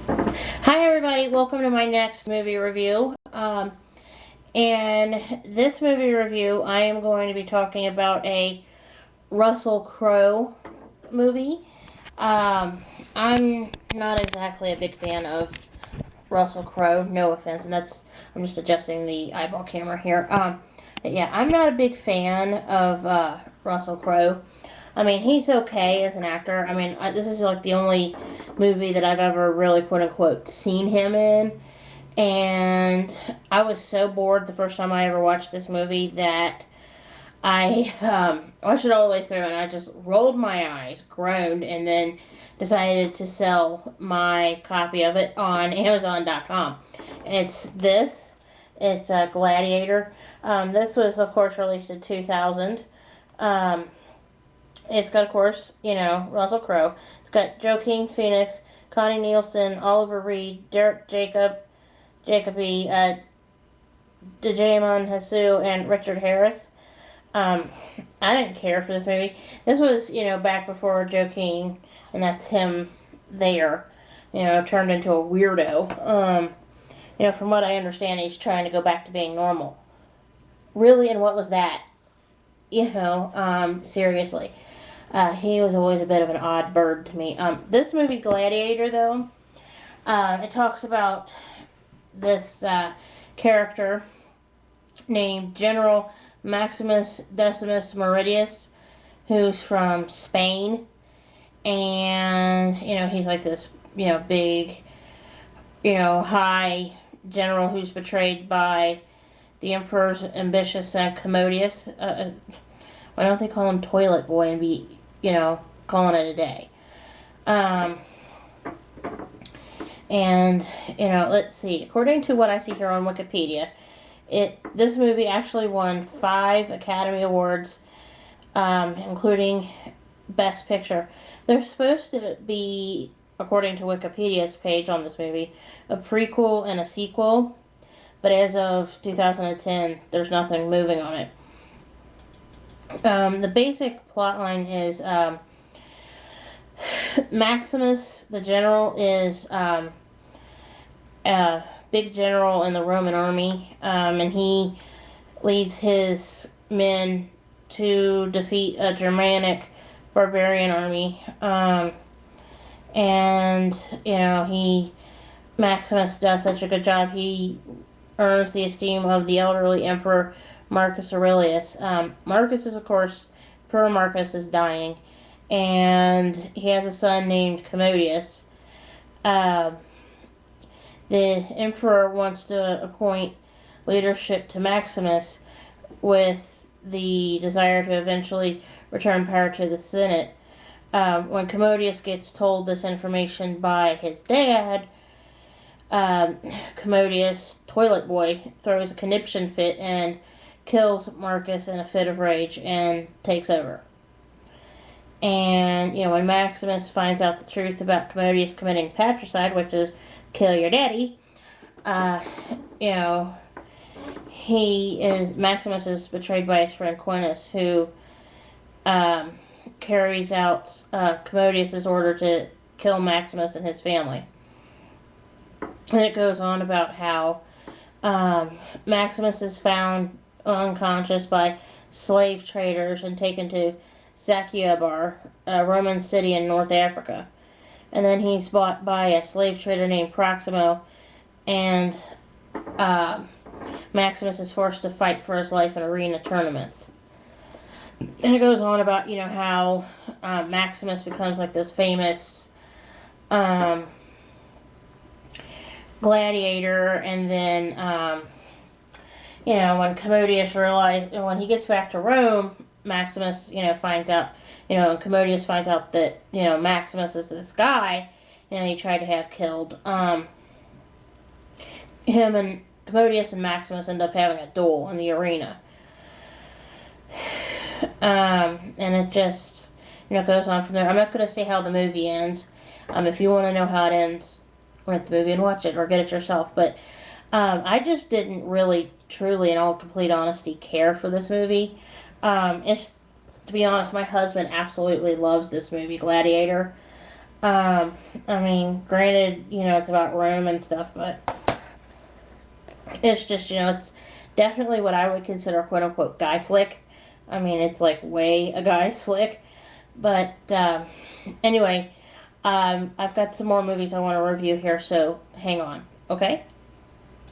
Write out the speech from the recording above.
Hi everybody, welcome to my next movie review. And this movie review, I am going to be talking about a Russell Crowe movie. I'm not exactly a big fan of Russell Crowe, no offense, and I'm just adjusting the eyeball camera here. But yeah, I'm not a big fan of Russell Crowe. I mean, he's okay as an actor. I mean, this is like the only movie that I've ever really quote unquote seen him in. And I was so bored the first time I ever watched this movie that I watched it all the way through and I just rolled my eyes, groaned, and then decided to sell my copy of it on Amazon.com. It's this. It's Gladiator. This was, of course, released in 2000. Um, it's got, of course, Russell Crowe. It's got Joaquin Phoenix, Connie Nielsen, Oliver Reed, Derek Jacobi, Djimon Hounsou, and Richard Harris. Um, I didn't care for this movie. This was, back before Joaquin, and that's him there, turned into a weirdo. From what I understand, he's trying to go back to being normal. Really, and what was that? Seriously. He was always a bit of an odd bird to me. This movie, Gladiator, though, it talks about this character named General Maximus Decimus Meridius, who's from Spain, and he's like this, big, high general who's betrayed by the emperor's ambitious son Commodius. Why don't they call him Toilet Boy and be, calling it a day? Um, and let's see. According to what I see here on Wikipedia, this movie actually won 5 Academy Awards, including Best Picture. There's supposed to be, according to Wikipedia's page on this movie, a prequel and a sequel, but as of 2010, there's nothing moving on it. The basic plotline is Maximus, the general, is a big general in the Roman army, and he leads his men to defeat a Germanic barbarian army. And Maximus does such a good job. He earns the esteem of the elderly emperor Marcus Aurelius. Marcus is, of course, Emperor Marcus is dying, and he has a son named Commodius. Uh, the emperor wants to appoint leadership to Maximus with the desire to eventually return power to the Senate. When Commodius gets told this information by his dad, Commodius, Toilet Boy, throws a conniption fit and kills Marcus in a fit of rage and takes over. And, when Maximus finds out the truth about Commodius committing patricide, which is kill your daddy, uh, you know, Maximus is betrayed by his friend Quintus, who carries out Commodius' order to kill Maximus and his family. And it goes on about how Maximus is found unconscious by slave traders and taken to Zakiabar, a Roman city in North Africa. And then he's bought by a slave trader named Proximo, and Maximus is forced to fight for his life in arena tournaments. And it goes on about, how Maximus becomes like this famous gladiator, and then, when Commodius when he gets back to Rome, Maximus, finds out, and Commodius finds out that, Maximus is this guy, he tried to have killed. Him and Commodius and Maximus end up having a duel in the arena. And it just, goes on from there. I'm not going to say how the movie ends. If you want to know how it ends, rent the movie and watch it, or get it yourself. But I just didn't really, truly, in all complete honesty, care for this movie. To be honest, my husband absolutely loves this movie, Gladiator. Um, I mean, granted, it's about Rome and stuff, but it's just, it's definitely what I would consider a quote unquote guy flick. I mean, it's like way a guy's flick. But anyway, I've got some more movies I want to review here, so hang on, okay?